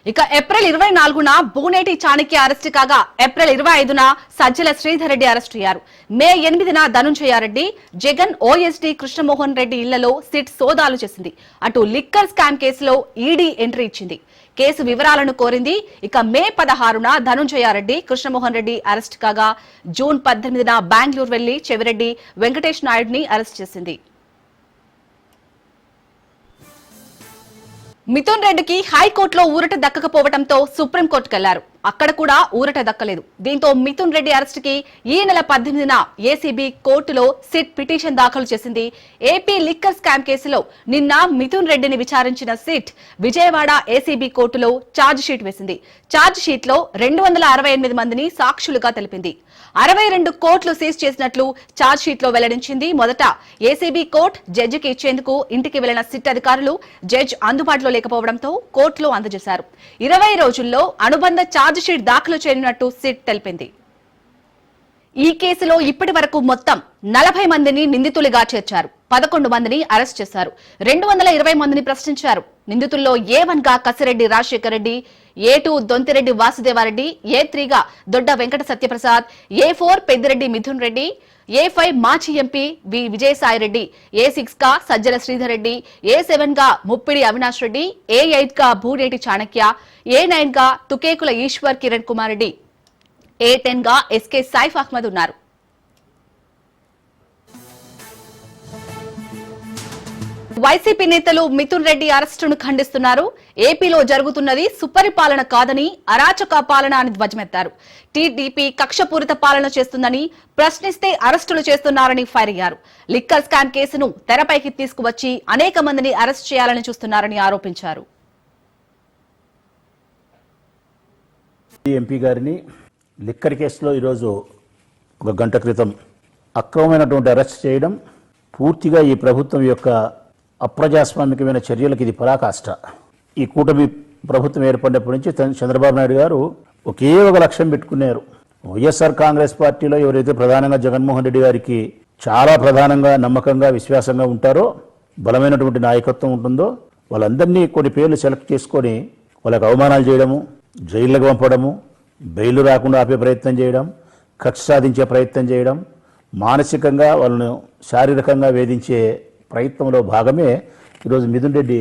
ఇక April 24న Buneti Chanakya arrest కాగా April 25న Sajjala Sridhar Reddy arrest అయ్యారు. మే 8న ధనుంజయ రెడ్డి, జగన్, ఓఎస్డీ కృష్ణమోహన్ రెడ్డి ఇళ్లలో సిట్ సోదాలు చేసింది. అటు లిక్కర్ స్కామ్ కేసులో ఈడీ ఎంట్రీ ఇచ్చింది. కేసు వివరాలను కోరింది. ఇక మే 16న ధనుంజయ రెడ్డి, కృష్ణమోహన్ రెడ్డి అరెస్టు కాగా జూన్ 18న బెంగళూరు వెళ్లి చెవిరెడ్డి వెంకటేష్ నాయుడిని అరెస్ట్ చేసింది. మిథున్ రెడ్డికి హైకోర్టులో ఊరట దక్కకపోవడంతో సుప్రీంకోర్టుకు వెళ్లారు. అక్కడ కూడా ఊరట దక్కలేదు. దీంతో మిథున్ రెడ్డి అరెస్టుకి ఈ నెల 18న ఏసీబీ కోర్టులో సిట్ పిటిషన్ దాఖలు చేసింది. ఏపీ లిక్కర్ స్కామ్ కేసులో నిన్న మిథున్ రెడ్డిని విచారించిన సిట్ విజయవాడ ఏసీబీ కోర్టులో ఛార్జ్ షీట్ వేసింది. ఛార్జ్ షీట్ లో 268 మందిని సాక్షులుగా తెలిపింది. 62 కోట్లు సీజ్ చేసినట్లు ఛార్జ్ షీట్ లో వెల్లడించింది. మొదట ఏసీబీ కోర్టు జడ్జికి ఇచ్చేందుకు ఇంటికి వెళ్లిన సిట్ అధికారులు జడ్జి అందుబాటులో లేకపోవడంతో కోర్టులో అందజేశారు. 20 రోజుల్లో అనుబంధ ఛార్జ్ షీట్ దాఖలు చేయనున్నట్టు సిట్ తెలిపింది. ఈ కేసులో ఇప్పటి వరకు మొత్తం 40 మందిని నిందితులుగా చేర్చారు. 11 మందిని అరెస్ట్ చేశారు. 220 మందిని ప్రశ్నించారు. నిందితుల్లో A1 గా కసిరెడ్డి రాజశేఖర్ రెడ్డి, A2 దొంతిరెడ్డి వాసుదేవారెడ్డి, A3 గా దొడ్డ వెంకట సత్యప్రసాద్, A4 పెద్దిరెడ్డి మిథున్ రెడ్డి, A5 మాజీ ఎంపీ వి విజయసాయిరెడ్డి, A6 గా సజ్జల శ్రీధర్ రెడ్డి, A7 గా ముప్పిడి అవినాష్ రెడ్డి, A8 గా బూనేటి చాణక్య, A9 గా తుకేకుల ఈశ్వర్ కిరణ్ కుమార్ రెడ్డి, A10 గా ఎస్కే సైఫ్ అహ్మద్ ఉన్నారు. వైసీపీ నేతలు మిథున్ రెడ్డి అరెస్టును ఖండిస్తున్నారు. ఏపీలో జరుగుతున్నది సుపరిపాలన కాదని, అరాచక పాలన అని ధ్వజమెత్తారు. టీడీపీ కక్షపూరిత పాలన చేస్తుందని, ప్రశ్నిస్తే అరెస్టులు చేస్తున్నారని ఫైర్ అయ్యారు. లిక్కర్ స్కామ్ కేసును తెరపైకి తీసుకువచ్చి అనేక మందిని అరెస్ట్ చేయాలని చూస్తున్నారని ఆరోపించారు. ఎంపీ గారిని లిక్కర్ కేసులో ఈరోజు 1 గంట క్రితం అక్రమమైనటువంటి అరెస్ట్ చేయడం పూర్తిగా ఈ ప్రభుత్వం యొక్క అప్రజాస్వామికమైన చర్యలకు ఇది పరాకాష్ట. ఈ కూటమి ప్రభుత్వం ఏర్పడినప్పటి నుంచి చంద్రబాబు నాయుడు గారు ఒకే ఒక లక్ష్యం పెట్టుకున్నారు. వైఎస్ఆర్ కాంగ్రెస్ పార్టీలో ఎవరైతే ప్రధానంగా జగన్మోహన్ రెడ్డి గారికి చాలా ప్రధానంగా నమ్మకంగా విశ్వాసంగా ఉంటారో, బలమైనటువంటి నాయకత్వం ఉంటుందో, వాళ్ళందరినీ కొన్ని పేర్లు సెలెక్ట్ చేసుకొని వాళ్ళకి అవమానాలు చేయడము, జైళ్ళకు పంపడము, బెయిల్ రాకుండా ఆపే ప్రయత్నం చేయడం, కక్ష సాధించే ప్రయత్నం చేయడం, మానసికంగా వాళ్ళను శారీరకంగా వేధించే ప్రయత్నంలో భాగమే ఈరోజు మిథున్ రెడ్డి